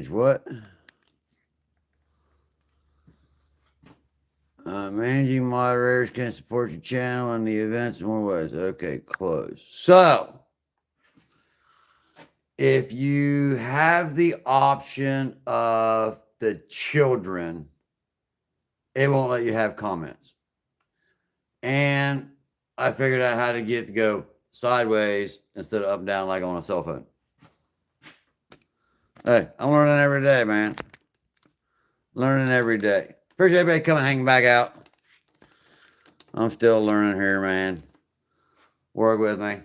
What? Managing moderators can support your channel and the events in more ways. Okay, close. So, if you have the option of the children, it won't let you have comments. And I figured out how to get it to go sideways instead of up and down like on a cell phone. Hey, I'm learning every day, man. Learning every day. Appreciate everybody coming hanging back out. I'm still learning here, man. Work with me.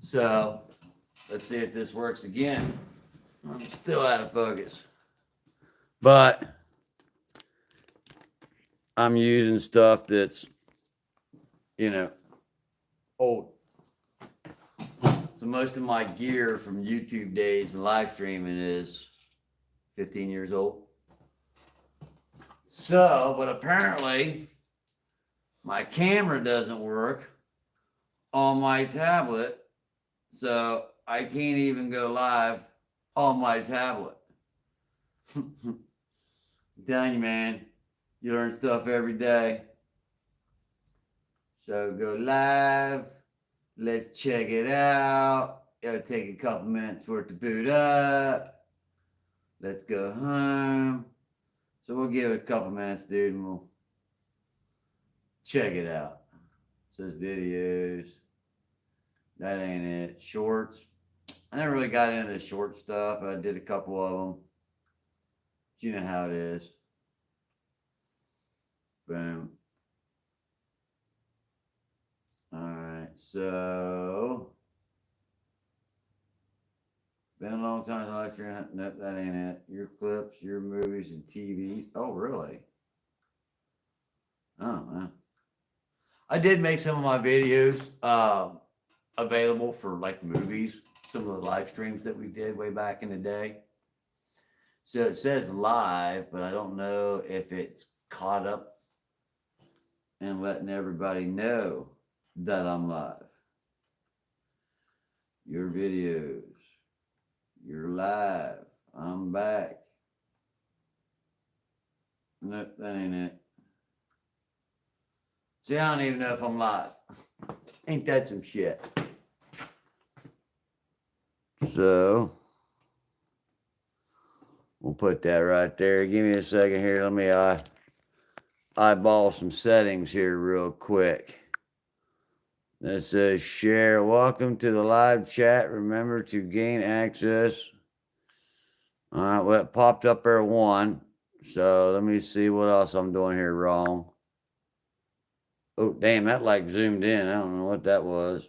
So, let's see if this works again. I'm still out of focus. But I'm using stuff that's, old. So most of my gear from YouTube days and live streaming is 15 years old. So, but apparently my camera doesn't work on my tablet. So I can't even go live on my tablet. I'm telling you, man, you learn stuff every day. So go live. Let's check it out. It'll take a couple minutes for it to boot up. Let's go home. So we'll give it a couple minutes, dude, and we'll check it out. It says videos. That ain't it. Shorts. I never really got into the short stuff, but I did a couple of them. You know how it is. Boom. All right, so been a long time in life. Nope, that ain't it. Your clips, your movies, and TV. Oh, really? Oh, man. I did make some of my videos available for like movies. Some of the live streams that we did way back in the day. So it says live, but I don't know if it's caught up and letting everybody know that I'm live. Your videos. You're live. I'm back. Nope, that ain't it. See, I don't even know if I'm live. Ain't that some shit? So, we'll put that right there. Give me a second here. Let me eyeball some settings here real quick. That says share. Welcome to the live chat. Remember to gain access. All right, well, it popped up there one. So let me see what else I'm doing here wrong. Oh, damn, that like zoomed in. I don't know what that was.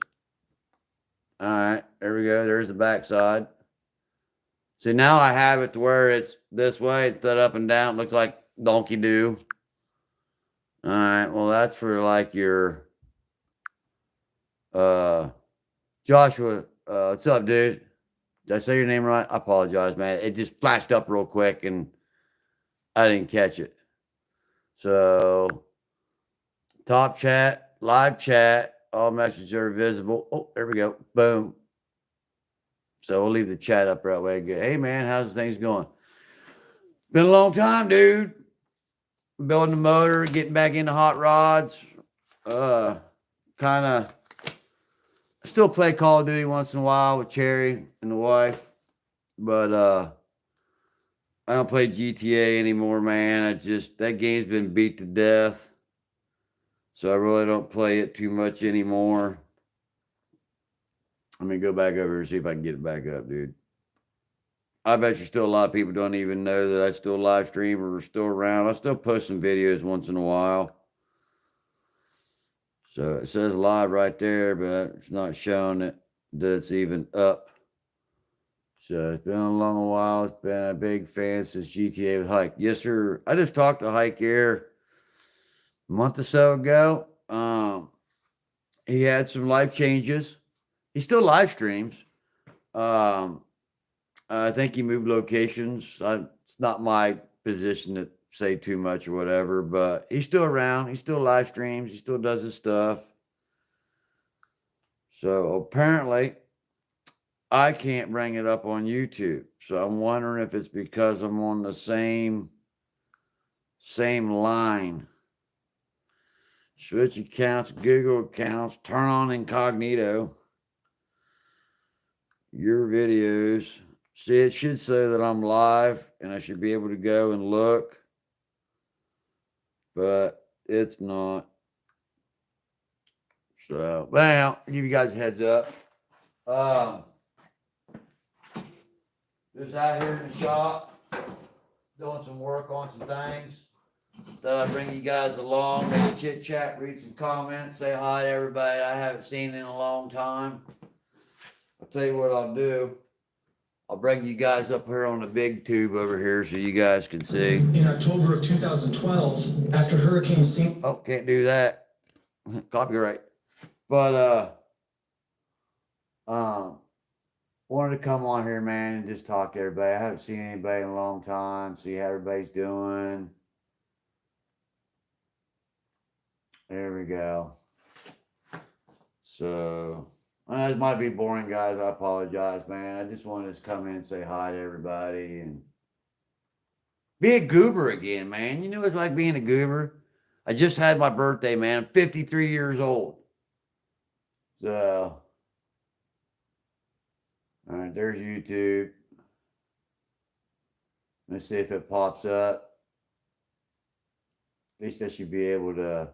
All right, there we go. There's the backside. See, now I have it to where it's this way instead of up and down. It looks like donkey do. All right, well, that's for like your Joshua. What's up, dude? Did I say your name right? I apologize, man. It just flashed up real quick and I didn't catch it. So, top chat, live chat, all messages are visible. Oh, there we go. Boom. So we'll leave the chat up right way. Good. Hey, man, how's things going? Been a long time, dude. Building the motor, getting back into hot rods. Kind of still play Call of Duty once in a while with Cherry and the wife. But I don't play GTA anymore, man. That game's been beat to death. So I really don't play it too much anymore. Let me go back over and see if I can get it back up, dude. I bet you still a lot of people don't even know that I still live stream or still around. I still post some videos once in a while. So it says live right there, but it's not showing it that it's even up. So it's been a long while. It's been a big fan since GTA with Hike. Yes, sir. I just talked to Hike here a month or so ago. He had some life changes. He still live streams. I think he moved locations. It's not my position to say too much or whatever, but he's still around. He still live streams. He still does his stuff. So apparently, I can't bring it up on YouTube. So I'm wondering if it's because I'm on the same line. Switch accounts, Google accounts, turn on incognito. Your videos. See, it should say that I'm live and I should be able to go and look, but it's not. So, well, I'll give you guys a heads up. Just out here in the shop, doing some work on some things. Thought I'd bring you guys along, make a chit chat, read some comments, say hi to everybody I haven't seen in a long time. I'll tell you what I'll do. I'll bring you guys up here on the big tube over here so you guys can see. In October of 2012, after Hurricane C. Oh, can't do that. Copyright. But wanted to come on here, man, and just talk to everybody. I haven't seen anybody in a long time. See how everybody's doing. There we go. So, it might be boring, guys. I apologize, man. I just wanted to come in and say hi to everybody and be a goober again, man. You know what it's like being a goober? I just had my birthday, man. I'm 53 years old. So, all right, there's YouTube. Let's see if it pops up. At least I should be able to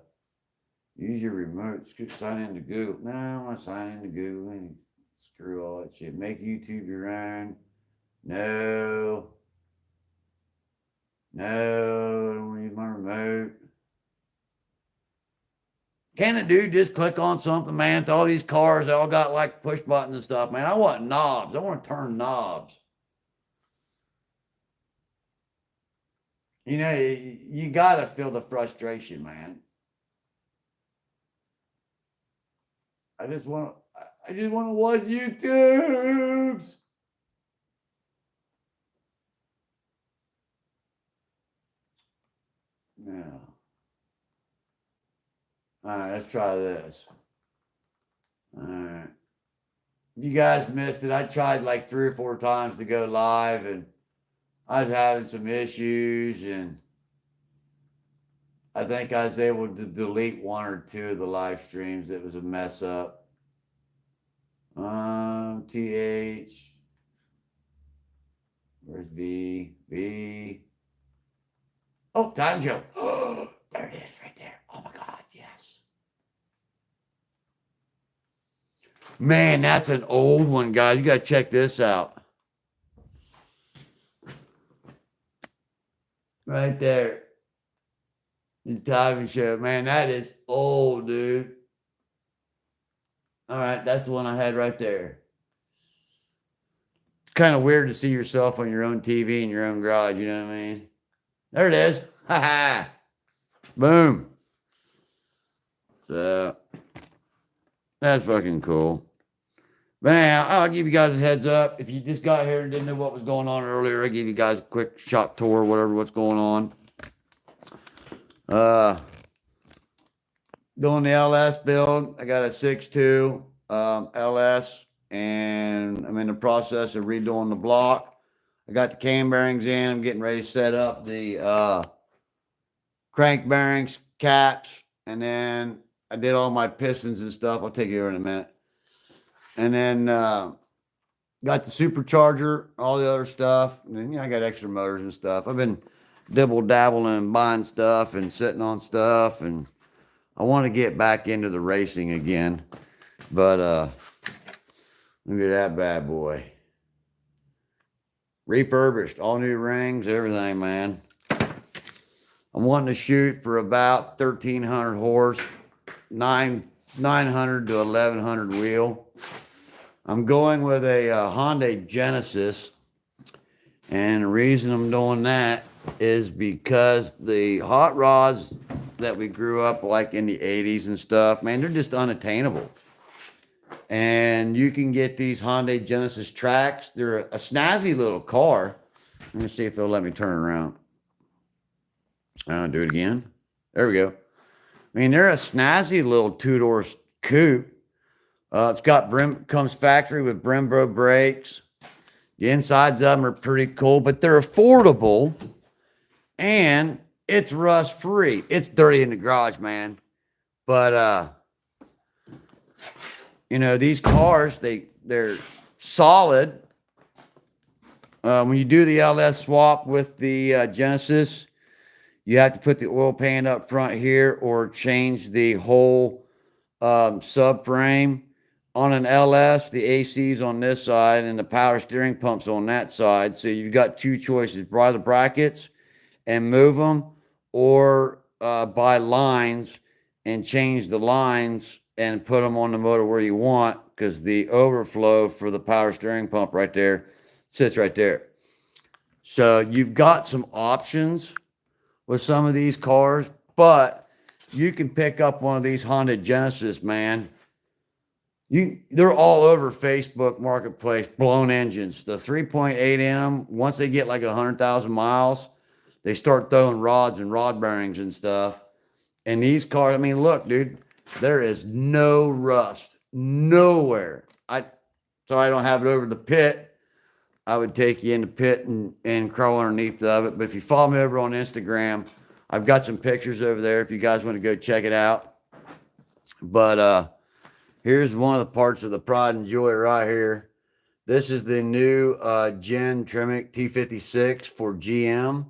use your remote. Sign into Google. No, I want to sign into Google. Screw all that shit. Make YouTube your own. No. No, I don't want to use my remote. Can a dude just click on something, man? To all these cars, they all got like push buttons and stuff, man. I want knobs. I want to turn knobs. You know, you got to feel the frustration, man. I just want to watch YouTubes. Yeah. All right, let's try this. All right. You guys missed it. I tried like 3 or 4 times to go live and I was having some issues and I think I was able to delete 1 or 2 of the live streams. It was a mess up. TH. Where's V? Oh, Time Show. Oh, there it is right there. Oh my God, yes. Man, that's an old one, guys. You got to check this out. Right there. The TIVANshow. Man, that is old, dude. All right, that's the one I had right there. It's kind of weird to see yourself on your own TV in your own garage, you know what I mean? There it is. Ha ha. Boom. So, that's fucking cool. Man, I'll give you guys a heads up. If you just got here and didn't know what was going on earlier, I'll give you guys a quick shop tour, what's going on. Doing the LS build. I got a 6.2 LS, and I'm in the process of redoing the block. I got the cam bearings in. I'm getting ready to set up the crank bearings, caps, and then I did all my pistons and stuff. I'll take you over in a minute. And then got the supercharger, all the other stuff. And then, I got extra motors and stuff. I've been dibble-dabbling and buying stuff and sitting on stuff. And I want to get back into the racing again. But look at that bad boy. Refurbished, all new rings, everything, man. I'm wanting to shoot for about 1,300 horse, 900 to 1,100 wheel. I'm going with a Honda Genesis, and the reason I'm doing that is because the hot rods that we grew up like in the 80s and stuff, man, they're just unattainable. And you can get these Honda Genesis tracks. They're a snazzy little car. Let me see if they'll let me turn around. I'll do it again. There we go. I mean, they're a snazzy little 2-door coupe, It's got comes factory with Brembo brakes. The insides of them are pretty cool, but they're affordable and it's rust free. It's dirty in the garage, man. But you know, these cars, they're solid. When you do the LS swap with the Genesis, you have to put the oil pan up front here or change the whole subframe. On an LS, the AC's on this side and the power steering pump's on that side. So you've got two choices: buy the brackets and move them, or buy lines and change the lines and put them on the motor where you want, because the overflow for the power steering pump right there sits right there. So you've got some options with some of these cars, but you can pick up one of these Honda Genesis, man. They're all over Facebook Marketplace, blown engines. The 3.8 in them, once they get like 100,000 miles, they start throwing rods and rod bearings and stuff. And these cars, I mean, look, dude, there is no rust, nowhere. So I don't have it over the pit. I would take you in the pit and crawl underneath of it. But if you follow me over on Instagram, I've got some pictures over there if you guys want to go check it out. But here's one of the parts of the pride and joy right here. This is the new Gen Tremec T56 for GM.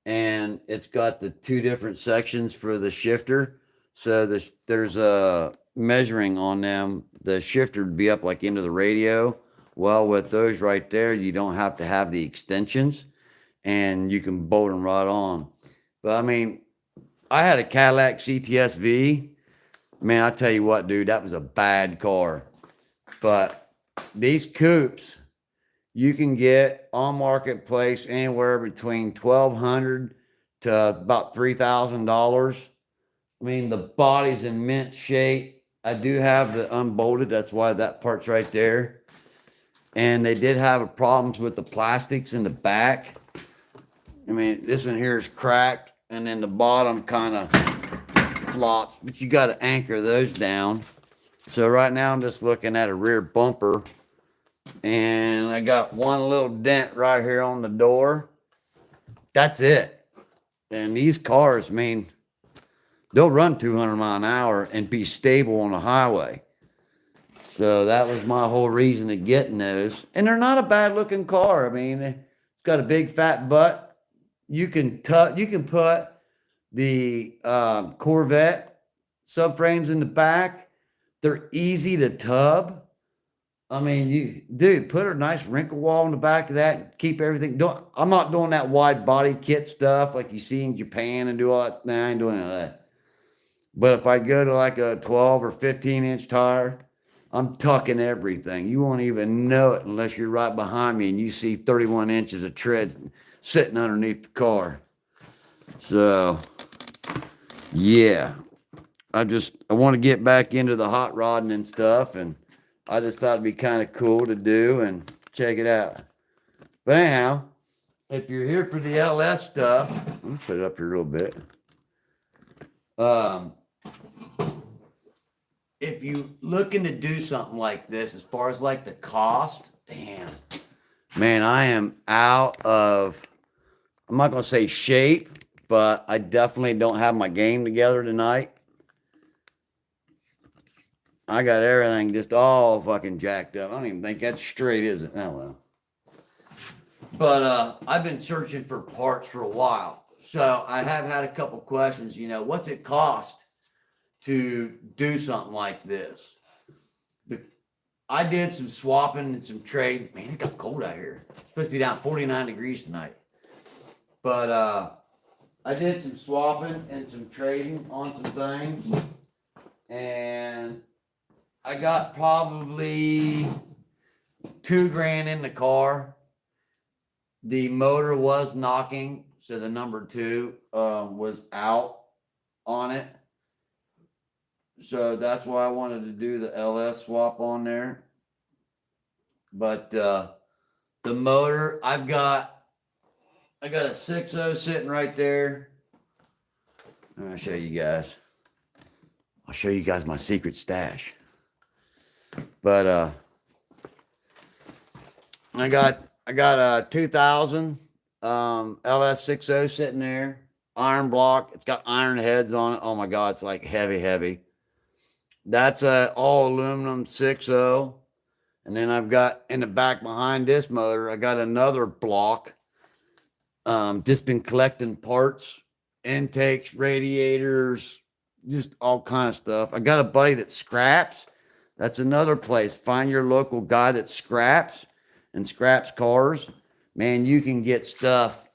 And it's got the two different sections for the shifter. So there's a measuring on them. The shifter would be up like into the radio. Well, with those right there, you don't have to have the extensions and you can bolt them right on. But I mean, I had a Cadillac CTS-V. Man, I tell you what, dude, that was a bad car. But these coupes, you can get on Marketplace anywhere between $1,200 to about $3,000. I mean, the body's in mint shape. I do have the unbolted. That's why that part's right there. And they did have problems with the plastics in the back. I mean, this one here is cracked, and then the bottom kind of flops, but you got to anchor those down. So right now I'm just looking at a rear bumper, and I got one little dent right here on the door. That's it. And these cars, I mean, they'll run 200 miles an hour and be stable on the highway. So that was my whole reason of getting those. And they're not a bad looking car. I mean, it's got a big fat butt. You can put the Corvette subframes in the back. They're easy to tub. I mean, dude, put a nice wrinkle wall in the back of that. Keep everything. I'm not doing that wide body kit stuff like you see in Japan and do all that. Nah, I ain't doing any of that. But if I go to like a 12 or 15 inch tire, I'm tucking everything. You won't even know it unless you're right behind me and you see 31 inches of treads sitting underneath the car. So, yeah, I want to get back into the hot rodding and stuff, and I just thought it'd be kind of cool to do and check it out. But anyhow, if you're here for the LS stuff, let me put it up here a little bit. If you looking to do something like this, as far as like the cost, damn, man, I am out of, I'm not going to say shape, but I definitely don't have my game together tonight. I got everything just all fucking jacked up. I don't even think that's straight, is it? Oh, well. But I've been searching for parts for a while. So I have had a couple questions, what's it cost to do something like this? I did some swapping and some trade. Man, it got cold out here. It's supposed to be down 49 degrees tonight. But I did some swapping and some trading on some things. And I got probably $2,000 in the car. The motor was knocking, so the number 2 was out on it. So that's why I wanted to do the LS swap on there. But the motor, I got a 6.0 sitting right there. I'll show you guys. I'll show you guys my secret stash. But I got a 2000 LS60 sitting there, iron block. It's got iron heads on it. Oh my god, it's like heavy. That's a all aluminum 60. And then I've got in the back behind this motor, I got another block. Just been collecting parts, intakes, radiators, just all kind of stuff. I got a buddy that scraps. That's another place. Find your local guy that scraps and scraps cars. Man, you can get stuff,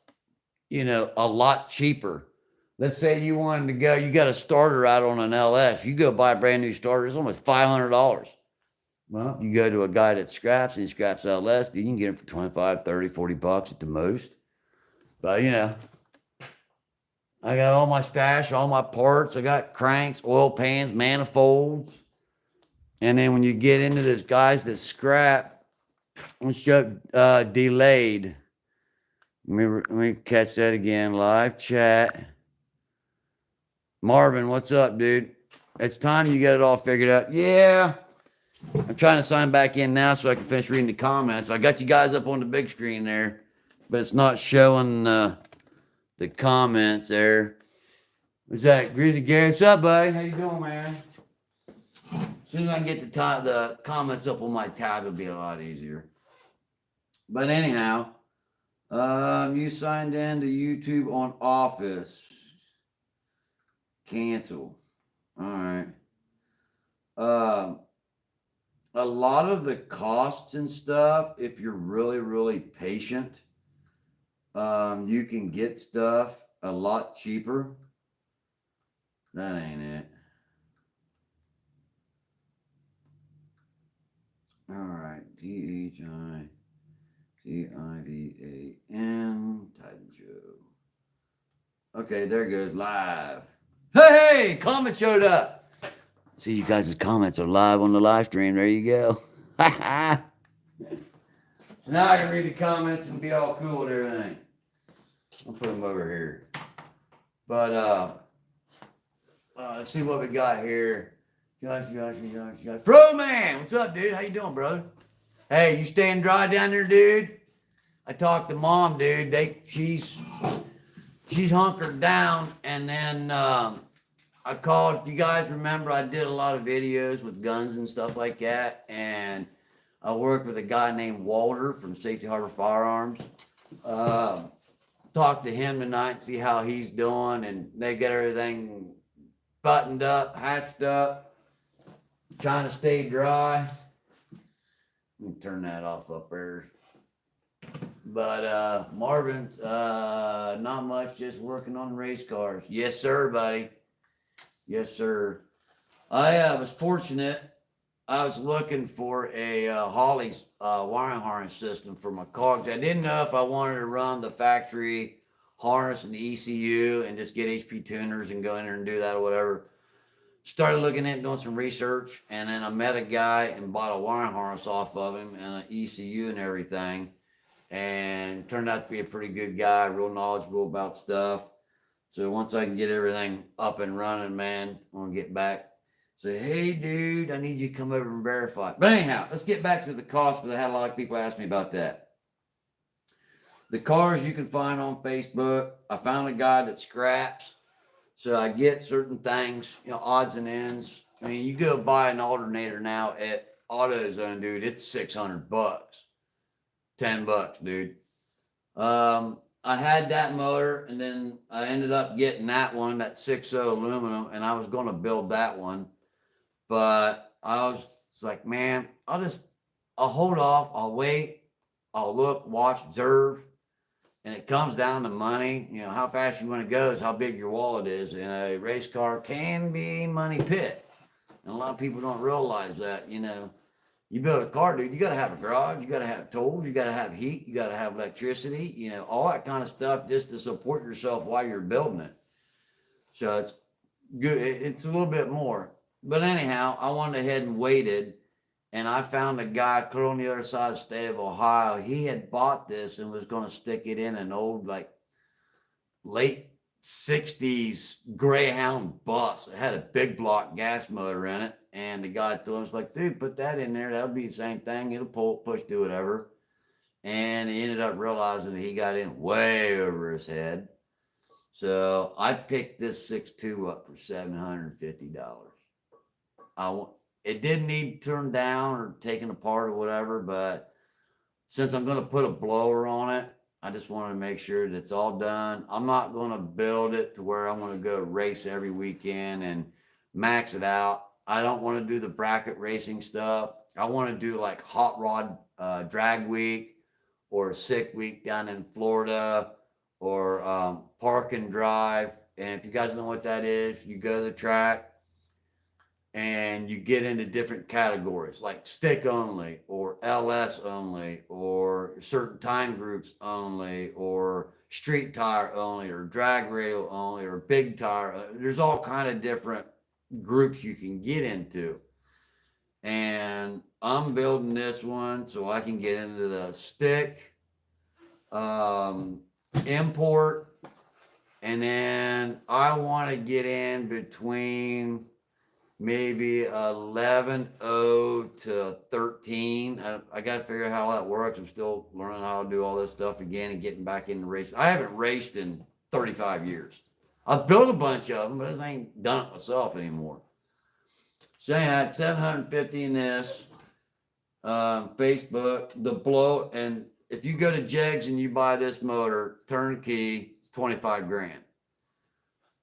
a lot cheaper. Let's say you wanted to go, you got a starter out on an LS. You go buy a brand new starter, it's almost $500. Well, you go to a guy that scraps and he scraps LS, you can get it for 25, 30, 40 bucks at the most. But, I got all my stash, all my parts. I got cranks, oil pans, manifolds. And then when you get into those guys that scrap, let's show delayed. Let me catch that again. Live chat. Marvin, what's up, dude? It's time you get it all figured out. Yeah. I'm trying to sign back in now so I can finish reading the comments. I got you guys up on the big screen there, but it's not showing the comments there. What's that? Greasy Gary, what's up, buddy? How you doing, man? As soon as I can get the comments up on my tab, it'll be a lot easier. But anyhow, you signed in to YouTube on Office. Cancel. All right. A lot of the costs and stuff, if you're really, really patient, you can get stuff a lot cheaper. That ain't it. All right. THITIVAN, Titan Show. Okay, there it goes, live. Hey, comment showed up. See, you guys' comments are live on the live stream. There you go. So now I can read the comments and be all cool with everything. I'll put them over here. But let's see what we got here. Josh. Fro man, what's up, dude? How you doing, brother? Hey, you staying dry down there, dude? I talked to mom, dude. She's hunkered down, and then I called. If you guys remember, I did a lot of videos with guns and stuff like that, and I worked with a guy named Walter from Safety Harbor Firearms. Talked to him tonight and see how he's doing, and they got everything buttoned up, hatched up, trying to stay dry. Let me turn that off up there. But Marvin's not much, just working on race cars. Yes, sir, buddy. Yes, sir. I was fortunate. I was looking for a Holley's wiring harness system for my car. I didn't know if I wanted to run the factory harness and the ECU and just get HP tuners and go in there and do that or whatever. Started looking at doing some research, and then I met a guy and bought a wiring harness off of him and an ECU and everything. And turned out to be a pretty good guy, real knowledgeable about stuff. So once I can get everything up and running, man, I'm going to get back. Say, hey, dude, I need you to come over and verify. But anyhow, let's get back to the cost, because I had a lot of people ask me about that. The cars you can find on Facebook. I found a guy that scraps. So I get certain things, odds and ends. I mean, you go buy an alternator now at AutoZone, dude, it's $600. $10, dude. I had that motor, and then I ended up getting that one, that 60 aluminum, and I was going to build that one. But I was like, man, I'll hold off. I'll wait. I'll look, watch, observe. And it comes down to money. How fast you want to go is how big your wallet is. And a race car can be a money pit. And a lot of people don't realize that, You build a car, dude, you got to have a garage. You got to have tools. You got to have heat. You got to have electricity, all that kind of stuff just to support yourself while you're building it. So it's good. It's a little bit more. But anyhow, I went ahead and waited, and I found a guy clear on the other side of the state of Ohio. He had bought this and was going to stick it in an old, late 60s Greyhound bus. It had a big block gas motor in it. And the guy told him, "It's like, dude, put that in there. That'll be the same thing. It'll pull, push, do whatever." And he ended up realizing that he got in way over his head. So I picked this 6.2 up for $750. It didn't need turned down or taken apart or whatever, but since I'm going to put a blower on it, I just want to make sure that it's all done. I'm not going to build it to where I'm going to go race every weekend and max it out. I don't want to do the bracket racing stuff. I want to do like hot rod drag week or sick week down in Florida or park and drive. And if you guys know what that is, you go to the track and you get into different categories like stick only or LS only or certain time groups only or street tire only or drag radial only or big tire. There's all kind of different groups you can get into. And I'm building this one so I can get into the stick, import, and then I want to get in between maybe 11.0 to 13. I got to figure out how that works. I'm still learning how to do all this stuff again and getting back into racing. I haven't raced in 35 years. I've built a bunch of them, but I ain't done it myself anymore. So I had 750 in this, Facebook, the blow. And if you go to Jegs and you buy this motor, turnkey, it's 25 grand.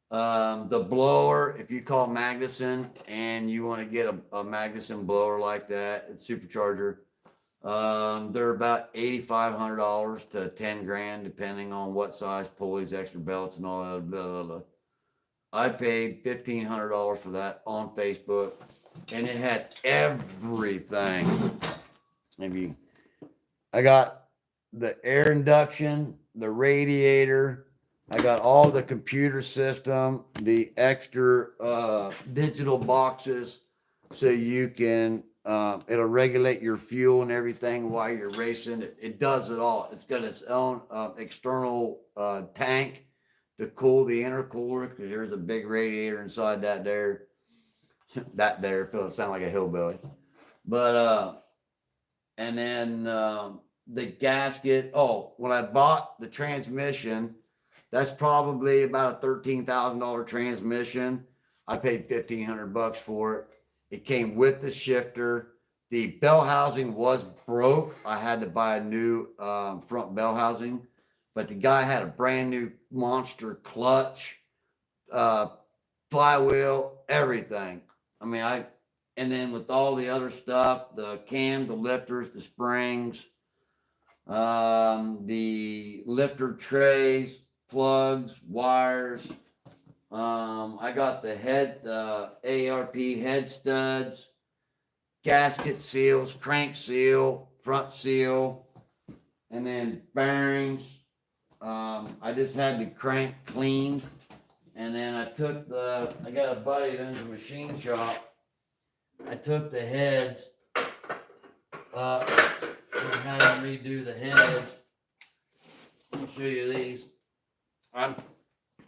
The blower, if you call Magnuson and you want to get a Magnuson blower like that, it's supercharger. They're about $8,500 to 10 grand, depending on what size pulleys, extra belts, and all that. Blah, blah, blah. I paid $1,500 for that on Facebook, and it had everything. Maybe I got the air induction, the radiator. I got all the computer system, the extra digital boxes, so you can it'll regulate your fuel and everything while you're racing. It does it all. It's got its own external tank to cool the intercooler because there's a big radiator inside that there. That there feels sound like a hillbilly, but and then the gasket. Oh, when I bought the transmission. That's probably about a $13,000 transmission. I paid $1,500 for it. It came with the shifter. The bell housing was broke. I had to buy a new front bell housing, but the guy had a brand new monster clutch, flywheel, everything. I mean, and then with all the other stuff, the cam, the lifters, the springs, the lifter trays, plugs, wires. I got the head, ARP head studs, gasket seals, crank seal, front seal, and then bearings. I just had the crank cleaned, and then I got a buddy that owns a machine shop. I took the heads up and had him redo the heads. Let me show you these. I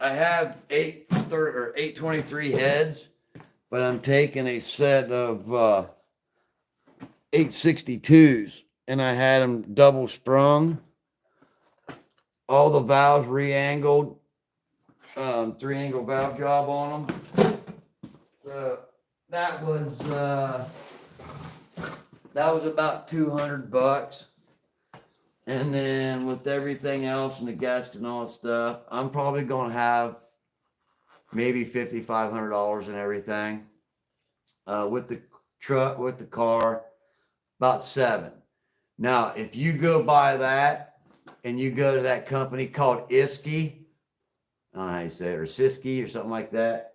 have 823 heads, but I'm taking a set of 862s, and I had them double sprung. All the valves re-angled, 3-angle valve job on them. So that was about $200. And then with everything else and the gaskets and all that stuff, I'm probably going to have maybe $5,500 and everything. With the truck, with the car, about $7,000. Now, if you go buy that and you go to that company called Iski, I don't know how you say it, or Siski or something like that,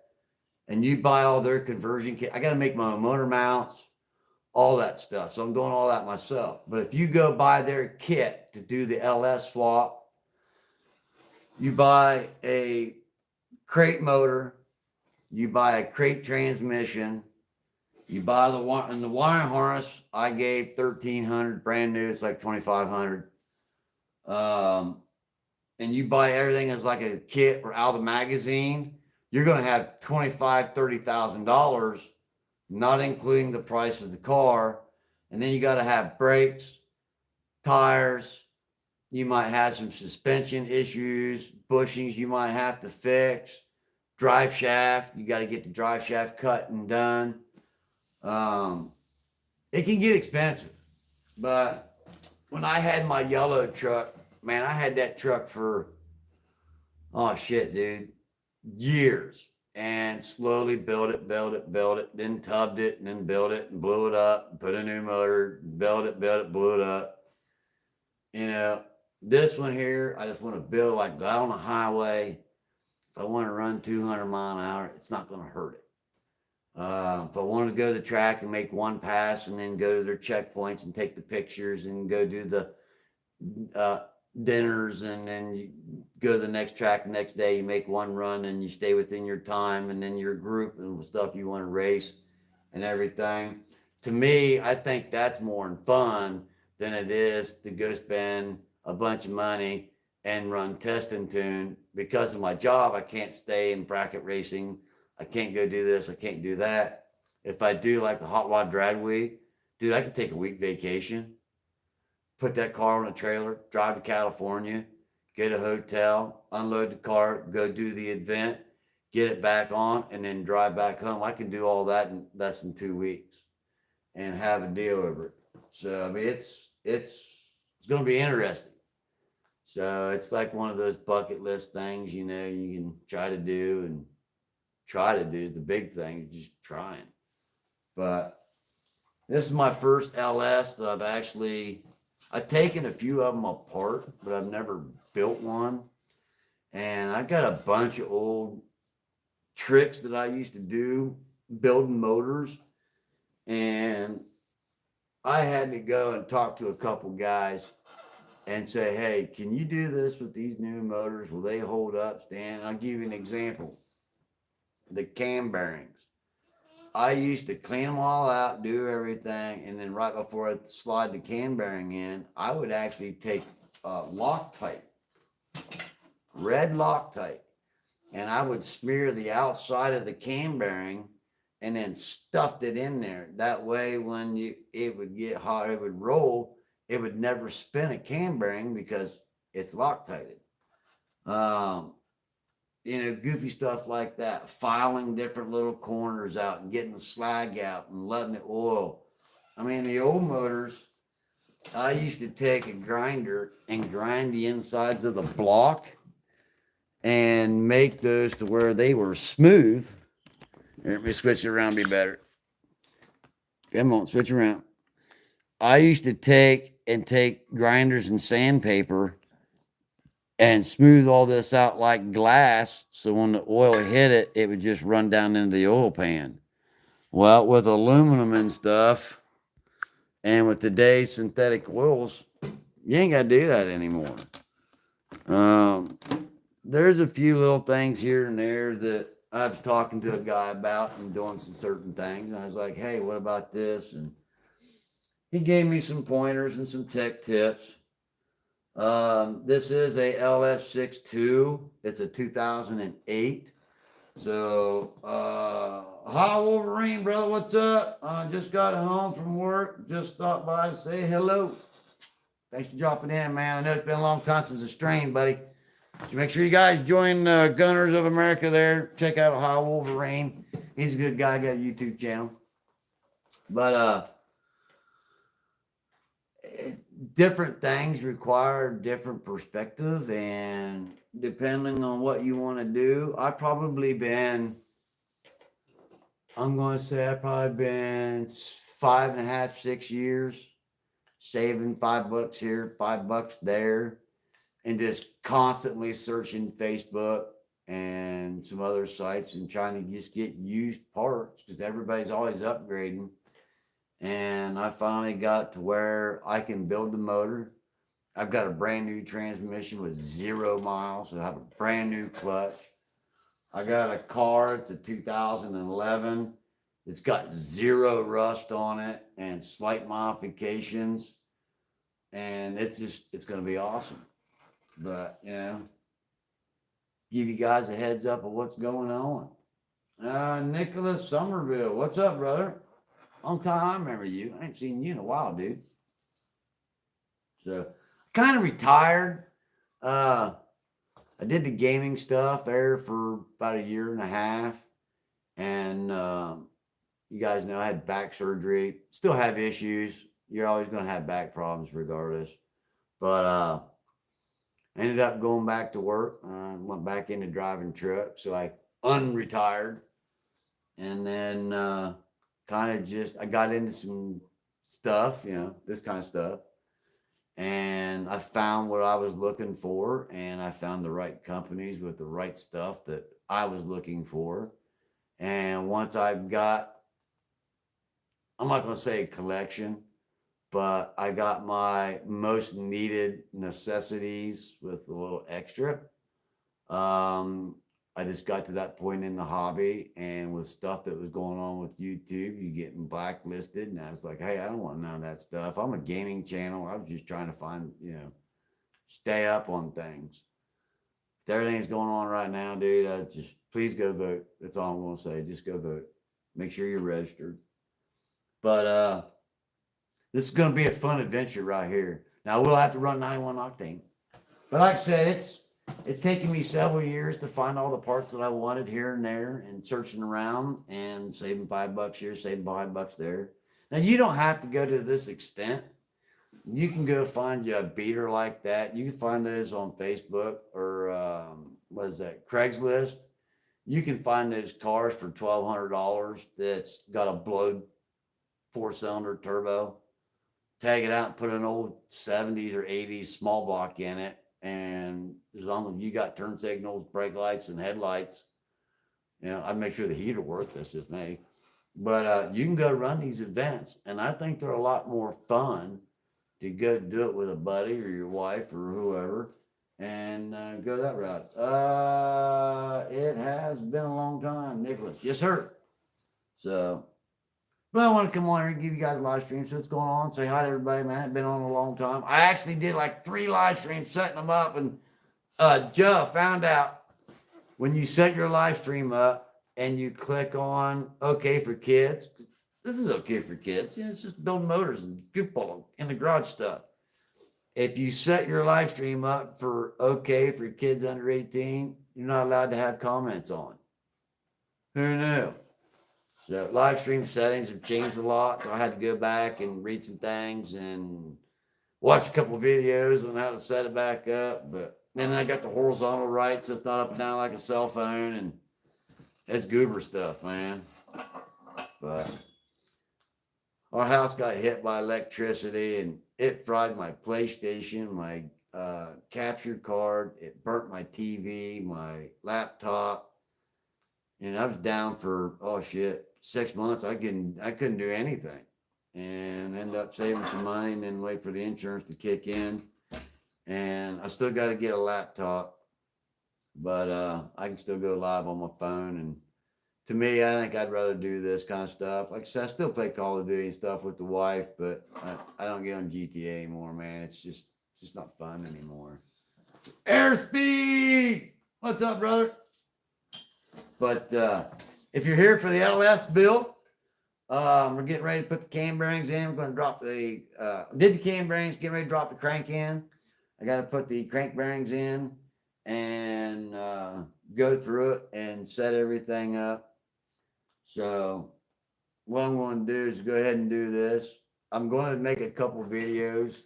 and you buy all their conversion kit, I got to make my own motor mounts, all that stuff. So I'm doing all that myself. But if you go buy their kit to do the LS swap, you buy a crate motor, you buy a crate transmission, you buy the wiring harness. I gave $1,300 brand new. It's like $2,500. And you buy everything as like a kit or out of the magazine. You're going to have $25,000, $30,000 not including the price of the car. And then you got to have brakes, tires. You might have some suspension issues, bushings you might have to fix, drive shaft. You got to get the drive shaft cut and done. It can get expensive, but when I had my yellow truck, man, I had that truck for, oh shit, dude, years, and slowly built it, then tubbed it, and then built it and blew it up, put a new motor, built it, blew it up. You know, this one here, I just want to build, like, go out on the highway. If I want to run 200 mile an hour, it's not going to hurt it. If I want to go to the track and make one pass and then go to their checkpoints and take the pictures and go do the dinners, and then you go to the next track the next day, you make one run and you stay within your time and then your group and stuff you want to race and everything. To me, I think that's more fun than it is to go spend a bunch of money and run test and tune. Because of my job, I can't stay in bracket racing. I can't go do this. I can't do that. If I do like the hot rod drag week, dude, I could take a week vacation, put that car on a trailer, drive to California, get a hotel, unload the car, go do the event, get it back on, and then drive back home. I can do all that in less than 2 weeks and have a deal over it. So, I mean, it's going to be interesting. So it's like one of those bucket list things, you know, you can try to do, and try to do the big thing, just trying. But this is my first LS that I've taken a few of them apart, but I've never built one. And I got a bunch of old tricks that I used to do building motors. And I had to go and talk to a couple guys and say, hey, can you do this with these new motors? Will they hold up, Stan? I'll give you an example. The cam bearings. I used to clean them all out, do everything, and then right before I slide the cam bearing in, I would actually take Loctite, red Loctite, and I would smear the outside of the cam bearing and then stuffed it in there. That way, when it would get hot, it would roll, it would never spin a cam bearing because it's Loctited. You know, goofy stuff like that, filing different little corners out and getting the slag out and letting it oil. I mean, the old motors, I used to take a grinder and grind the insides of the block and make those to where they were smooth. Here, let me switch it around, be better. Come on, switch around. I used to take grinders and sandpaper and smooth all this out like glass, so when the oil hit it, it would just run down into the oil pan. Well, with aluminum and stuff, and with today's synthetic oils, you ain't got to do that anymore. There's a few little things here and there that I was talking to a guy about and doing some certain things. And I was like, hey, what about this? And he gave me some pointers and some tech tips. This is a LS62. It's a 2008. So, hi Wolverine, brother, what's up? Just got home from work. Just stopped by to say hello. Thanks for dropping in, man. I know it's been a long time since the stream, buddy. So make sure you guys join Gunners of America there. Check out Hi Wolverine. He's a good guy. Got a YouTube channel. But different things require different perspective, and depending on what you want to do, I've probably been 5.5, 6 years saving $5 here, $5 there, and just constantly searching Facebook and some other sites and trying to just get used parts because everybody's always upgrading. And I finally got to where I can build the motor. I've got a brand new transmission with 0 miles. I have a brand new clutch. I got a car. It's a 2011. It's got 0 rust on it and slight modifications. And it's going to be awesome. But, you know, give you guys a heads up of what's going on. Nicholas Somerville. What's up, brother? Long time. I remember you. I ain't seen you in a while, dude. So kind of retired. I did the gaming stuff there for about a year and a half. And you guys know I had back surgery. Still have issues. You're always going to have back problems regardless. But ended up going back to work. Went back into driving trucks. So I unretired. And then kind of just, I got into some stuff, this kind of stuff. And I found what I was looking for, and I found the right companies with the right stuff that I was looking for. And once I've got, I'm not going to say a collection, but I got my most needed necessities with a little extra. I just got to that point in the hobby, and with stuff that was going on with YouTube, you getting blacklisted. And I was like, hey, I don't want none of that stuff. I'm a gaming channel. I was just trying to find, stay up on things. If everything's going on right now, dude, I just please go vote. That's all I'm going to say. Just go vote. Make sure you're registered. But this is going to be a fun adventure right here. Now, we'll have to run 91 octane. But like I said, it's taken me several years to find all the parts that I wanted here and there, and searching around and saving $5 here, saving $5 there. Now, you don't have to go to this extent. You can go find you a beater like that. You can find those on Facebook or what is that, Craigslist. You can find those cars for $1,200 that's got a blowed 4-cylinder turbo. Tag it out and put an old 70s or 80s small block in it. And as long as you got turn signals, brake lights, and headlights, I'd make sure the heater works. That's just me. But you can go run these events, and I think they're a lot more fun to go do it with a buddy or your wife or whoever, and go that route. It has been a long time, Nicholas. Yes, sir. So, but I want to come on here and give you guys a live stream. So what's going on? Say hi to everybody, man. It's been on a long time. I actually did like 3 live streams setting them up, and Joe found out when you set your live stream up and you click on OK for Kids. This is okay for kids. It's just building motors and goofball in the garage stuff. If you set your live stream up for OK for kids under 18, you're not allowed to have comments on. Who knew? So live stream settings have changed a lot. So I had to go back and read some things and watch a couple of videos on how to set it back up. But then I got the horizontal right, so it's not up and down like a cell phone. And that's goober stuff, man. But our house got hit by electricity, and it fried my PlayStation, my capture card. It burnt my TV, my laptop. And I was down for 6 months. I couldn't do anything, and ended up saving some money, and then wait for the insurance to kick in. And I still got to get a laptop, but I can still go live on my phone. And to me, I think I'd rather do this kind of stuff. Like I said, I still play Call of Duty and stuff with the wife, but I don't get on GTA anymore, man. It's just not fun anymore. Airspeed, what's up, brother? But if you're here for the LS build, we're getting ready to put the cam bearings in. We're going to drop did the cam bearings, getting ready to drop the crank in. I got to put the crank bearings in and go through it and set everything up. So what I'm going to do is go ahead and do this. I'm going to make a couple videos,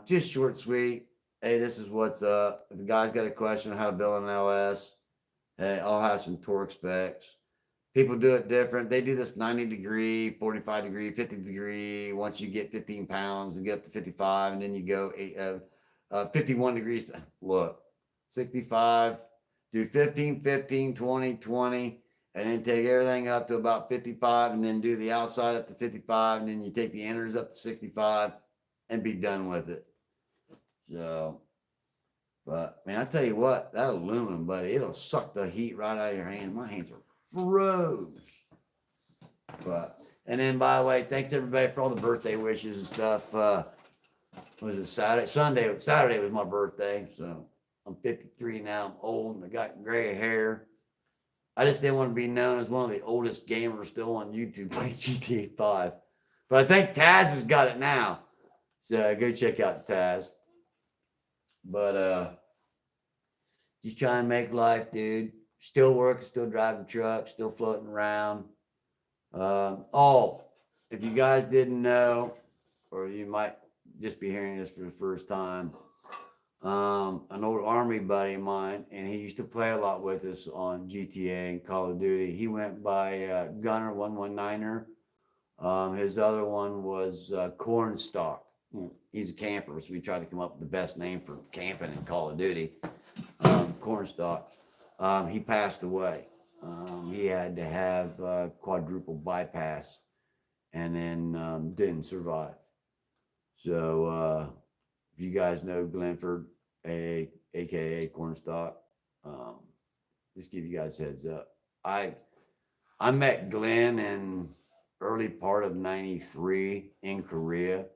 just short, sweet. Hey, this is what's up. If the guy's got a question on how to build an LS, hey, I'll have some torque specs. People do it different. They do this 90 degree, 45 degree, 50 degree. Once you get 15 pounds and get up to 55, and then you go 51 degrees. Look, 65, do 15, 15, 20, 20. And then take everything up to about 55, and then do the outside up to 55, and then you take the inners up to 65 and be done with it. So, but man, I tell you what, that aluminum, buddy, it'll suck the heat right out of your hand. My hands are froze. But, and then by the way, thanks everybody for all the birthday wishes and stuff. Was it Saturday? Saturday was my birthday. So I'm 53 now. I'm old and I got gray hair. I just didn't want to be known as one of the oldest gamers still on YouTube playing GTA 5. But I think Taz has got it now. So go check out Taz. But just trying to make life, dude. Still working, still driving trucks, still floating around. If you guys didn't know, or you might just be hearing this for the first time, an old Army buddy of mine, and he used to play a lot with us on GTA and Call of Duty. He went by Gunner 119er. His other one was Cornstalk. He's a camper, so we tried to come up with the best name for camping in Call of Duty. Cornstalk. He passed away. He had to have quadruple bypass and then didn't survive. So if you guys know Glenford, aka Cornstalk, just give you guys a heads up. I met Glenn in early part of '93 in Korea,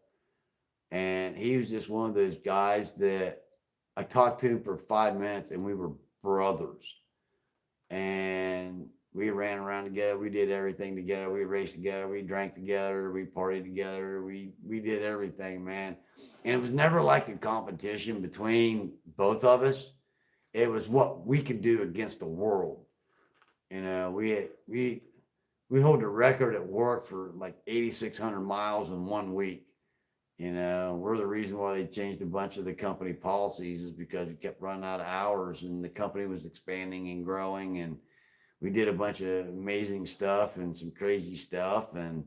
and he was just one of those guys that I talked to him for 5 minutes, and we were brothers. And we ran around together. We did everything together. We raced together. We drank together. We partied together. We did everything, man. And it was never like a competition between both of us. It was what we could do against the world. You know, we hold the record at work for like 8,600 miles in 1 week. You know, we're the reason why they changed a bunch of the company policies is because we kept running out of hours and the company was expanding and growing, and we did a bunch of amazing stuff and some crazy stuff. And,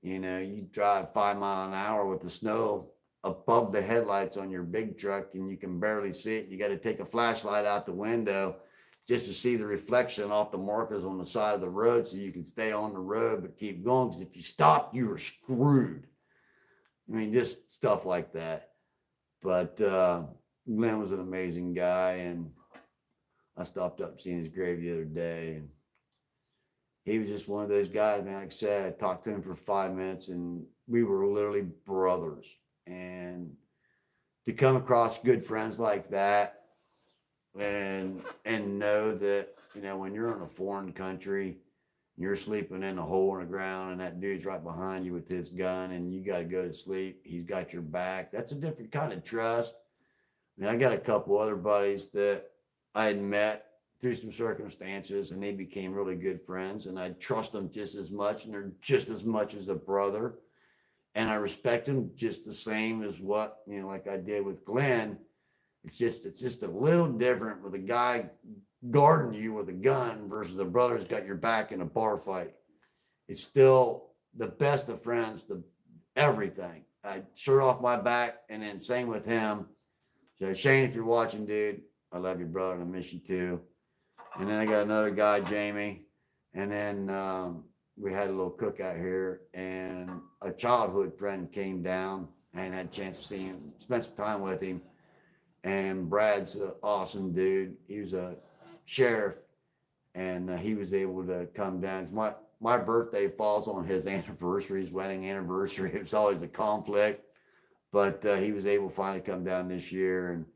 you know, you drive 5 miles an hour with the snow above the headlights on your big truck and you can barely see it. You got to take a flashlight out the window just to see the reflection off the markers on the side of the road so you can stay on the road but keep going, because if you stop, you were screwed. I mean, just stuff like that. But Glenn was an amazing guy, and I stopped up seeing his grave the other day, and he was just one of those guys, man. Like I said, I talked to him for 5 minutes, and we were literally brothers. And to come across good friends like that, and know that, you know, when you're in a foreign country, you're sleeping in a hole in the ground and that dude's right behind you with his gun and you got to go to sleep. He's got your back. That's a different kind of trust. I mean, I got a couple other buddies that I had met through some circumstances and they became really good friends, and I trust them just as much, and they're just as much as a brother. And I respect them just the same as what, you know, like I did with Glenn. It's just a little different with a guy guarding you with a gun versus a brother's got your back in a bar fight. It's still the best of friends, the everything. I shirt off my back, and then same with him. So Shane, if you're watching, dude, I love you, brother, and I miss you too. And then I got another guy, Jamie, and then we had a little cookout here, and a childhood friend came down. I hadn't had a chance to see him, spent some time with him. And Brad's an awesome dude. He was a sheriff, and he was able to come down. My birthday falls on his anniversary, his wedding anniversary. It was always a conflict, but he was able to finally come down this year and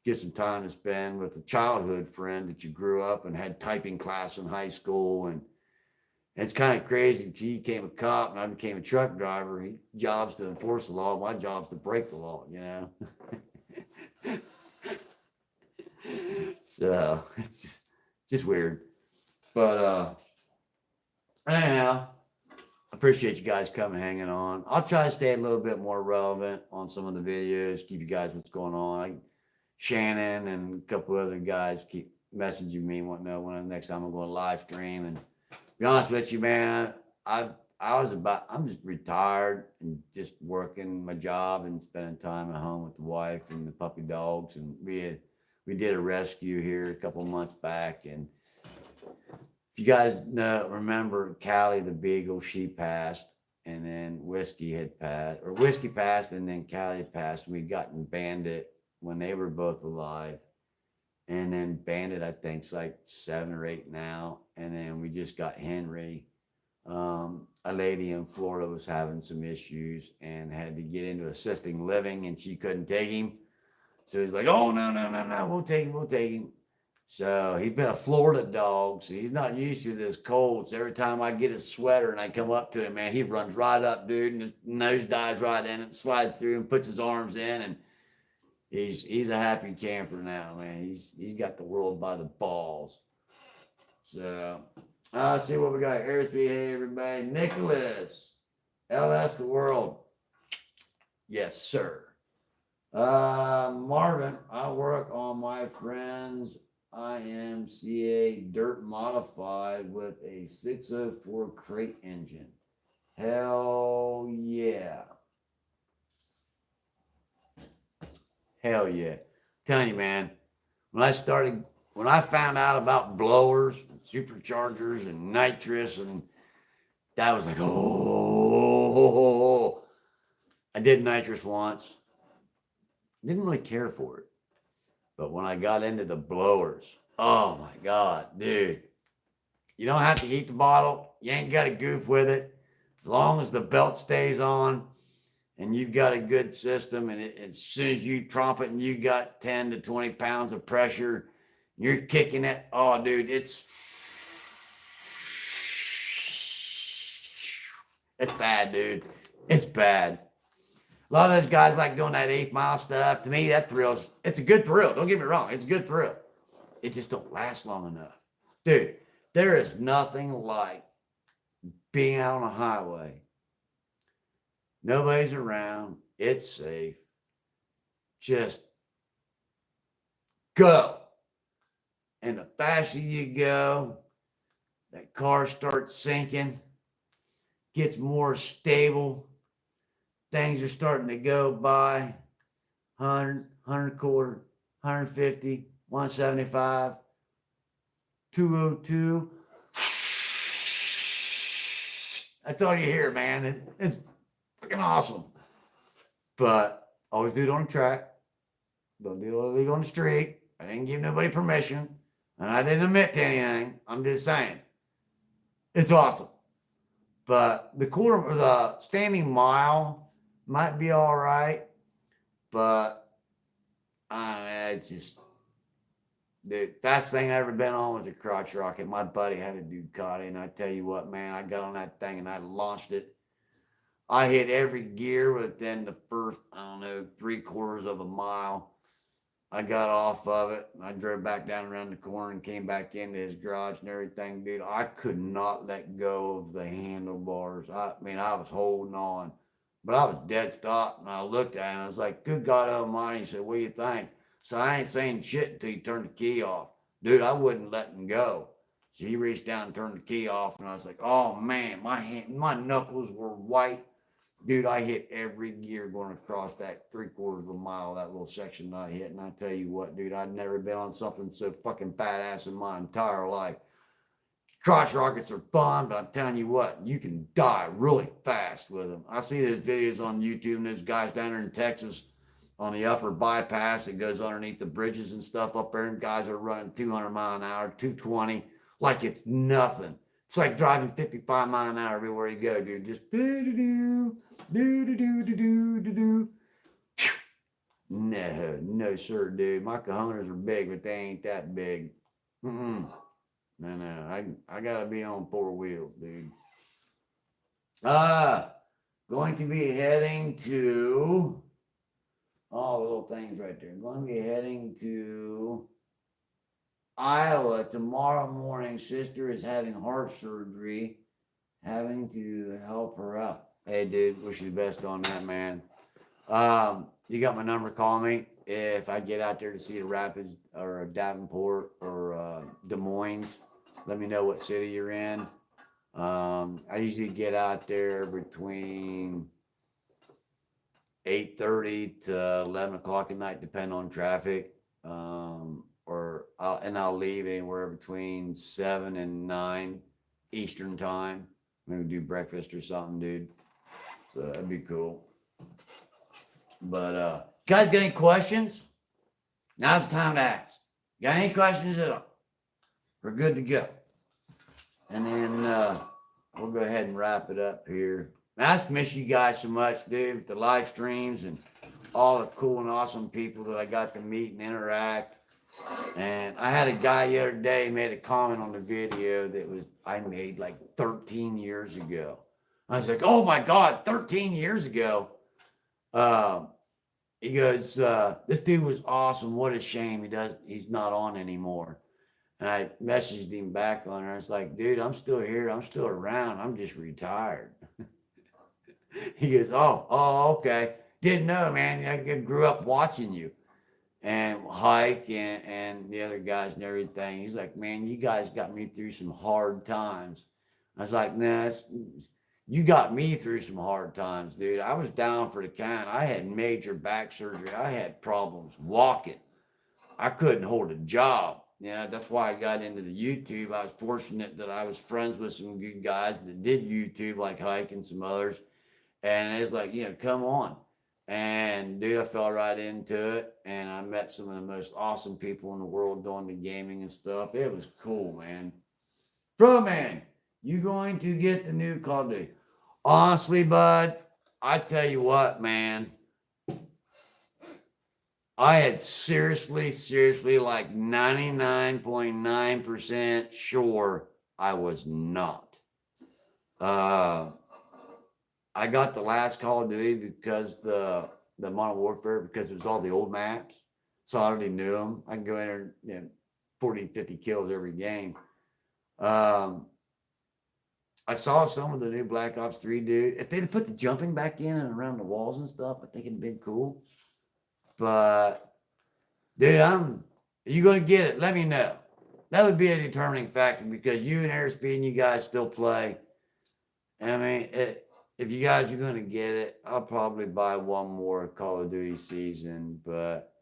get some time to spend with a childhood friend that you grew up and had typing class in high school. And it's kind of crazy. He became a cop and I became a truck driver. His job's to enforce the law. My job's to break the law, you know? So it's just weird. But anyhow, I appreciate you guys coming, hanging on. I'll try to stay a little bit more relevant on some of the videos, keep you guys what's going on. Shannon and a couple other guys keep messaging me and whatnot when next time I'm going to live stream. And to be honest with you, man, I'm just retired and just working my job and spending time at home with the wife and the puppy dogs. And we did a rescue here a couple months back. And if you guys remember Callie the Beagle, she passed, and then Whiskey passed, and then Callie passed. We'd gotten Bandit when they were both alive. And then Bandit, I think, is like 7 or 8 now. And then we just got Henry. A lady in Florida was having some issues and had to get into assisting living, and she couldn't take him. So he's like, oh, no, we'll take him. So he's been a Florida dog, so he's not used to this cold. So every time I get his sweater and I come up to him, man, he runs right up, dude, and his nose dives right in it, slides through and puts his arms in, and he's a happy camper now, man. He's got the world by the balls. So let's see what we got. Airspeed, hey everybody. Nicholas, LS the world. Yes, sir. Marvin, I work on my friend's IMCA dirt modified with a 604 crate engine. Hell yeah. Hell yeah. I'm telling you, man, when I found out about blowers, and superchargers, and nitrous, and that was like, oh, I did nitrous once. Didn't really care for it. But when I got into the blowers, oh my God, dude. You don't have to heat the bottle. You ain't got to goof with it. As long as the belt stays on and you've got a good system, and as soon as you tromp it and you got 10 to 20 pounds of pressure, you're kicking it. Oh, dude, it's bad, dude. It's bad. A lot of those guys like doing that 8th mile stuff. To me, it's a good thrill. Don't get me wrong. It's a good thrill. It just don't last long enough. Dude, there is nothing like being out on a highway. Nobody's around. It's safe. Just go. And the faster you go, that car starts sinking, gets more stable. Things are starting to go by 100, 100 quarter, 150, 175, 202. That's all you hear, man. It's freaking awesome. But always do it on the track. Don't do it illegal on the street. I didn't give nobody permission, and I didn't admit to anything. I'm just saying. It's awesome. But the standing mile might be all right, but I don't know, it's just the fastest thing I ever been on was a crotch rocket. My buddy had a Ducati, and I tell you what, man, I got on that thing and I launched it. I hit every gear within the first, 3/4 of a mile. I got off of it, and I drove back down around the corner and came back into his garage and everything, dude. I could not let go of the handlebars. I was holding on. But I was dead stopped, and I looked at him. I was like, good God Almighty. He said, what do you think? So I ain't saying shit until you turn the key off. Dude, I wouldn't let him go. So he reached down and turned the key off, and I was like, oh, man, my knuckles were white. Dude, I hit every gear going across that 3/4 of a mile, that little section that I hit. And I tell you what, dude, I'd never been on something so fucking badass in my entire life. Crotch rockets are fun, but I'm telling you what, you can die really fast with them. I see those videos on YouTube, and those guys down there in Texas on the upper bypass that goes underneath the bridges and stuff up there, and guys are running 200 mile an hour, 220, like it's nothing. It's like driving 55 mile an hour everywhere you go, dude. Just do-do-do, do-do-do-do-do-do-do. No, sir, dude. My cojones are big, but they ain't that big. No, I gotta be on 4 wheels, dude. Going to be heading to all the little things right there. Going to be heading to Iowa tomorrow morning. Sister is having heart surgery, having to help her out. Hey, dude, wish you the best on that, man. You got my number. Call me if I get out there to see a Rapids or a Davenport or Des Moines. Let me know what city you're in. I usually get out there between 8:30 to 11 o'clock at night, depending on traffic. I'll leave anywhere between 7 and 9 Eastern time. Maybe do breakfast or something, dude. So that'd be cool. But guys, got any questions? Now's the time to ask. Got any questions at all? We're good to go. And then we'll go ahead and wrap it up here. I just miss you guys so much, dude. The live streams and all the cool and awesome people that I got to meet and interact. And I had a guy the other day made a comment on the video that was I made like 13 years ago. I was like, oh my God, 13 years ago. He goes, this dude was awesome. What a shame he's not on anymore. And I messaged him back on her. I was like, dude, I'm still here. I'm still around. I'm just retired. He goes, oh, okay. Didn't know, man. I grew up watching you and Hike and the other guys and everything. He's like, man, you guys got me through some hard times. I was like, nah, you got me through some hard times, dude. I was down for the count. I had major back surgery. I had problems walking. I couldn't hold a job. Yeah, that's why I got into the YouTube. I was fortunate that I was friends with some good guys that did YouTube, like Hike and some others. And it's like, come on. And dude, I fell right into it. And I met some of the most awesome people in the world doing the gaming and stuff. It was cool, man. Bro, man, you going to get the new Call of Duty? Honestly, bud, I tell you what, man. I had seriously, like 99.9% sure I was not. I got the last Call of Duty because the Modern Warfare, because it was all the old maps. So I already knew them. I can go in there, 40, 50 kills every game. I saw some of the new Black Ops 3, dude. If they'd put the jumping back in and around the walls and stuff, I think it'd been cool. But, dude, you going to get it? Let me know. That would be a determining factor because you and Airspeed and you guys still play. I mean, if you guys are going to get it, I'll probably buy one more Call of Duty season. But,